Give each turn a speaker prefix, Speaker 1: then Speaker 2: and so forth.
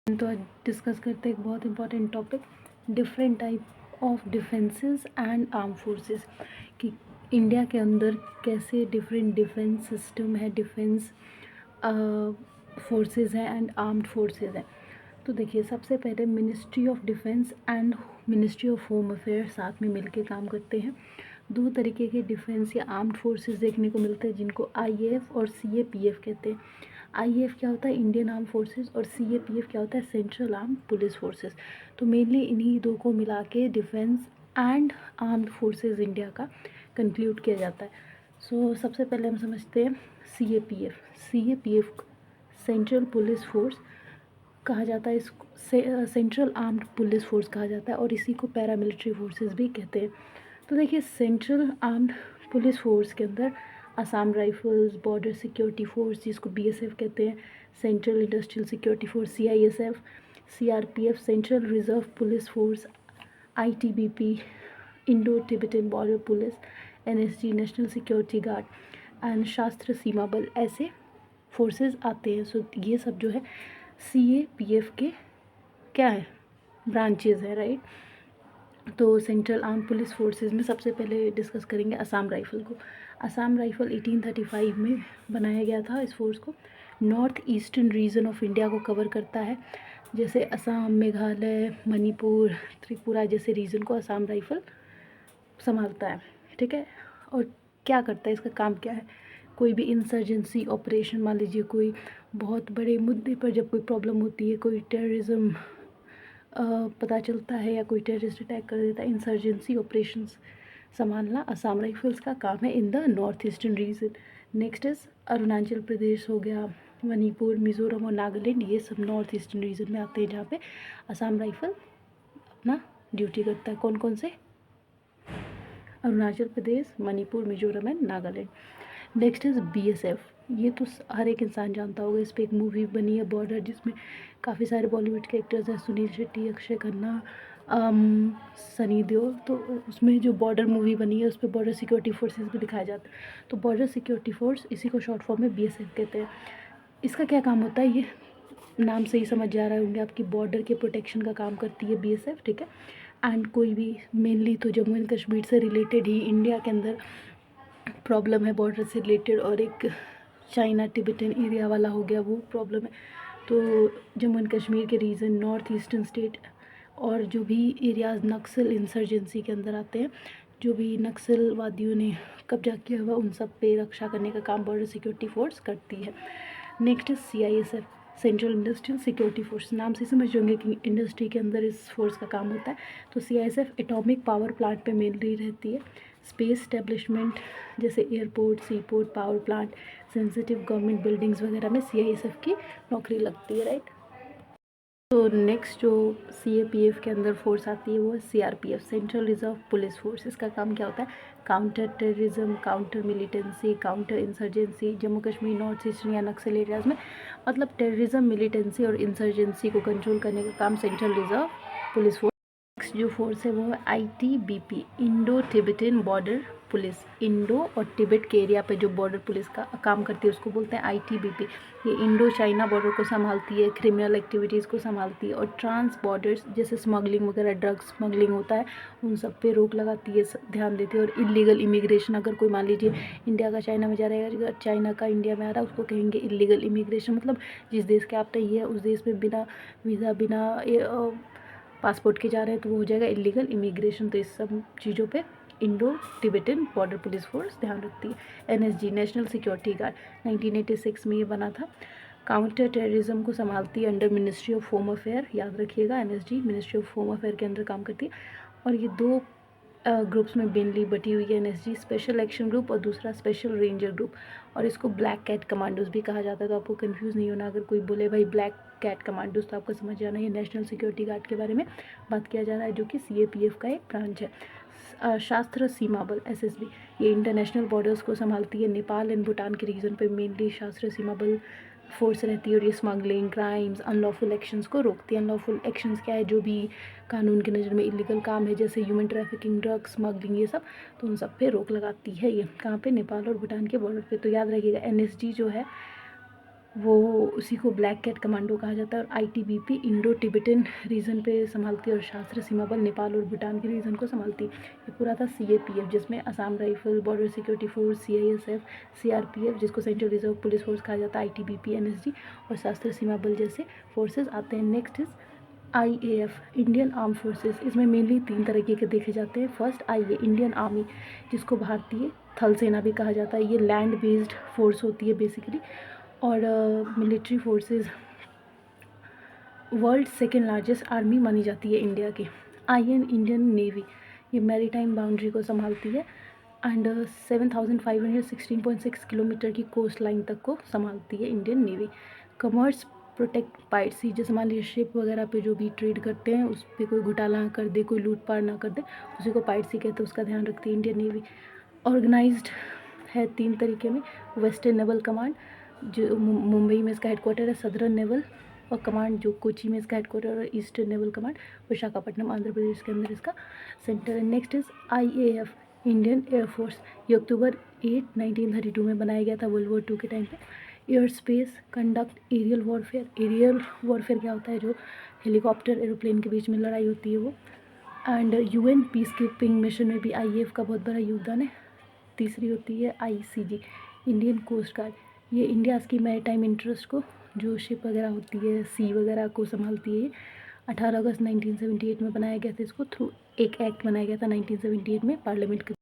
Speaker 1: तो आज डिस्कस करते हैं एक बहुत important topic, different type of defences and arm forces, कि इंडिया के अंदर कैसे डिफरेंट डिफेंस सिस्टम है, डिफेंस फोर्सेस हैं एंड आर्म्ड फोर्सेस हैं। तो देखिए, सबसे पहले ministry of defence and ministry of home affair साथ में मिलकर काम करते हैं। दो तरीके के डिफेंस या आर्म्ड फोर्सेस देखने को मिलते हैं, जिनको आईएएफ और सीएपीएफ कहते हैं। आईएएफ क्या होता है, इंडियन आर्म फोर्सेस, और सीएपीएफ क्या होता है, सेंट्रल आर्म पुलिस फोर्सेस। तो मेनली इन्हीं दो को मिला के defence and armed forces India का कंक्लूड किया जाता है। सो सबसे पहले हम समझते हैं CAPF. CAPF central police force कहा जाता है, इसको सेंट्रल आर्म्ड पुलिस फोर्स कहा जाता है, और इसी को पैरामिलिट्री फोर्सेस भी कहते हैं। तो देखिए, सेंट्रल आर्म्ड पुलिस फोर्स के अंदर Assam rifles, border security force जिसको बीएसएफ कहते हैं, central industrial security force CISF, CRPF central reserve police force, ITBP Indo Tibetan border police, NSG national security guard and शास्त्र सीमा बल, ऐसे फोर्सेस आते हैं। सो ये सब जो है सीएपीएफ के क्या है, ब्रांचेज है, राइट। तो सेंट्रल आर्म पुलिस फोर्सेस में सबसे पहले डिस्कस करेंगे असम राइफल को। असम राइफल 1835 में बनाया गया था। इस फोर्स को north eastern reason of India को कवर करता है, जैसे असम, मेघालय, मणिपुर, त्रिपुरा जैसे रीजन को असम राइफल संभालता है, ठीक है। और क्या करता है, इसका काम क्या है, कोई भी इंसर्जेंसी ऑपरेशन, मान लीजिए कोई बहुत बड़े मुद्दे पर जब कोई प्रॉब्लम होती है, कोई टेररिज्म पता चलता है या कोई टेररिस्ट अटैक कर देता है, इंसर्जेंसी ऑपरेशंस संभालना असम राइफल्स का काम है in the north eastern region. Next is Arunachal Pradesh हो गया, मणिपुर, मिज़ोरम और नागालैंड, ये सब नॉर्थ ईस्टर्न रीजन में आते हैं, जहाँ पे असम राइफल अपना ड्यूटी करता है। कौन कौन से, Arunachal Pradesh, Manipur, Mizoram and Nagaland. Next is BSF. ये तो हर एक इंसान जानता होगा, इस पर एक मूवी बनी है बॉर्डर, जिसमें काफ़ी सारे बॉलीवुड के एक्टर्स हैं, सुनील शेट्टी, अक्षय खन्ना, सनी देओल। तो उसमें जो बॉर्डर मूवी बनी है उस पर बॉर्डर सिक्योरिटी फोर्सेस भी दिखाया जाता है। तो बॉर्डर सिक्योरिटी फोर्स, इसी को शॉर्ट फॉर्म में बीएसएफ कहते हैं। इसका क्या काम होता है, ये नाम से ही समझ जा रहे होंगे आपकी, बॉर्डर के प्रोटेक्शन का काम करती है बीएसएफ, ठीक है। एंड कोई भी मेनली तो जम्मू एंड कश्मीर से रिलेटेड ही इंडिया के अंदर प्रॉब्लम है बॉर्डर से रिलेटेड, और एक चाइना तिब्बतन एरिया वाला हो गया, वो प्रॉब्लम है। तो जम्मू एंड कश्मीर के रीजन, नॉर्थ ईस्टर्न स्टेट, और जो भी एरियाज़ नक्सल इंसर्जेंसी के अंदर आते हैं, जो भी नक्सलवादियों ने कब्जा किया हुआ, उन सब पे रक्षा करने का काम बॉर्डर सिक्योरिटी फोर्स करती है। Next is CISF, central industrial security force. नाम से समझ होंगे कि इंडस्ट्री के अंदर इस फोर्स का काम होता है। तो सीआईएसएफ एटॉमिक पावर प्लांट पे मेनली रहती है। स्पेस स्टैब्लिशमेंट जैसे airport, C port, power plant, sensitive government buildings वगैरह में सीआईएसएफ की नौकरी लगती है, राइट। तो नेक्स्ट जो सीएपीएफ के अंदर फोर्स आती है वो है CRPF, central reserve police force. इसका काम क्या होता है, counter terrorism, counter militancy, counter insurgency, Jammu Kashmir, north eastern या नक्सल एरियाज़ में, मतलब टेररिज्म, मिलिटेंसी और इंसर्जेंसी को कंट्रोल करने का काम central reserve police force. Next जो फोर्स है वो है ITBP, Indo Tibetan border police. Indo और तिब्बत के एरिया पे जो बॉर्डर पुलिस का काम करती है उसको बोलते हैं आईटीबीपी। ये इंडो चाइना बॉर्डर को संभालती है, क्रिमिनल एक्टिविटीज़ को संभालती है, और ट्रांस बॉर्डर्स जैसे स्मगलिंग वगैरह, ड्रग्स स्मगलिंग होता है, उन सब पे रोक लगाती है, ध्यान देती है। और इलीगल इमिग्रेशन, अगर कोई मान लीजिए इंडिया का चाइना में जा रहा है, अगर चाइना का इंडिया में आ रहा है, उसको कहेंगे इलीगल इमिग्रेशन। मतलब जिस देश के आप रही है उस देश में बिना वीज़ा, बिना पासपोर्ट के जा रहे हैं तो वो हो जाएगा इलीगल इमिग्रेशन। तो इस सब चीज़ों पे Indo Tibetan border police force ध्यान रखती है। एनएसजी नेशनल सिक्योरिटी गार्ड 1986 में ये बना था। काउंटर टेररिज्म को संभालती है under ministry of home affair, याद रखिएगा, NSG ministry of home affair के अंदर काम करती है। और ये दो ग्रुप्स में मेनली बटी हुई है, एनएसजी स्पेशल एक्शन ग्रुप और दूसरा स्पेशल रेंजर ग्रुप। और इसको ब्लैक कैट कमांडोज भी कहा जाता है। तो आपको कंफ्यूज नहीं होना, अगर कोई बोले भाई ब्लैक कैट कमांडोज, तो आपको समझ जाना ये नेशनल सिक्योरिटी गार्ड के बारे में बात किया जा रहा है, जो कि सीएपीएफ का एक ब्रांच है। शास्त्र सीमा बल एसएसबी, ये इंटरनेशनल बॉर्डर्स को संभालती है। नेपाल एंड भूटान के रीजन पे मेनली शास्त्र सीमा बल फोर्स रहती है, और ये स्मगलिंग, क्राइम्स, अनलॉफुल एक्शंस को रोकती है। अनलॉफुल एक्शंस क्या है, जो भी कानून की नज़र में इलीगल काम है, जैसे ह्यूमन ट्रैफिकिंग, ड्रग्स स्मगलिंग, ये सब, तो उन सब पे रोक लगाती है। ये कहाँ पे, नेपाल और भूटान के बॉर्डर पे। तो याद रखिएगा एनएसजी जो है वो उसी को ब्लैक कैट कमांडो कहा जाता है। और आईटीबीपी इंडो टिबेटन रीजन पे संभालती है, और शास्त्र सीमा बल नेपाल और भूटान के रीजन को संभालती है। ये पूरा था सीएपीएफ, जिसमें Assam rifle, border security force, CISF, CRPF जिसको सेंट्रल रिजर्व पुलिस फोर्स कहा जाता है, आईटीबीपी, एनएसजी और शास्त्र सीमा बल जैसे फोर्सेज आते हैं। Next is IAF, Indian arm forces. इसमें मेनली 3 तरीके के देखे जाते हैं। फर्स्ट आईए, इंडियन आर्मी, जिसको भारतीय थल सेना भी कहा जाता है। ये लैंड बेस्ड फोर्स होती है बेसिकली। और military forces, world second largest army मानी जाती है इंडिया की। आईएन, इंडियन नेवी, ये मैरीटाइम बाउंड्री को संभालती है एंड 7,516.6 किलोमीटर की कोस्ट लाइन तक को संभालती है इंडियन नेवी। कमर्स प्रोटेक्ट पाइट सी, जैसे मान लीजिए शिप वगैरह पे जो भी ट्रेड करते हैं उस पर कोई घोटाला ना कर दे, कोई लूट पाट ना कर दे, उसी को पाइट सी कहते हैं, उसका ध्यान रखती है इंडियन नेवी। ऑर्गेनाइज्ड है 3 तरीके में। वेस्टर्न नेवल कमांड, जो मुंबई में इसका हेडक्वार्टर है। सदर्न नेवल और कमांड, जो कोची में इसका हेडक्वार्टर, और Eastern Naval Command Visakhapatnam Andhra Pradesh के अंदर इसका सेंटर है। Next is IAF, Indian Air Force. ये अक्टूबर 8, 1932 में बनाया गया था, वर्ल्ड वॉर 2 के टाइम पे। Air space, conduct aerial warfare. Aerial warfare क्या होता है, जो हेलीकॉप्टर एरोप्लेन के बीच में लड़ाई होती है वो। And UN peace keeping mission में भी आईएएफ का बहुत बड़ा योगदान है। तीसरी होती है आईसीजी, इंडियन कोस्ट गार्ड। ये इंडिया की मैरीटाइम इंटरेस्ट को, जो शिप वगैरह होती है सी वगैरह को संभालती है। 18 अगस्त 1978 में बनाया गया था इसको, थ्रू एक एक्ट बनाया गया था 1978 में पार्लियामेंट के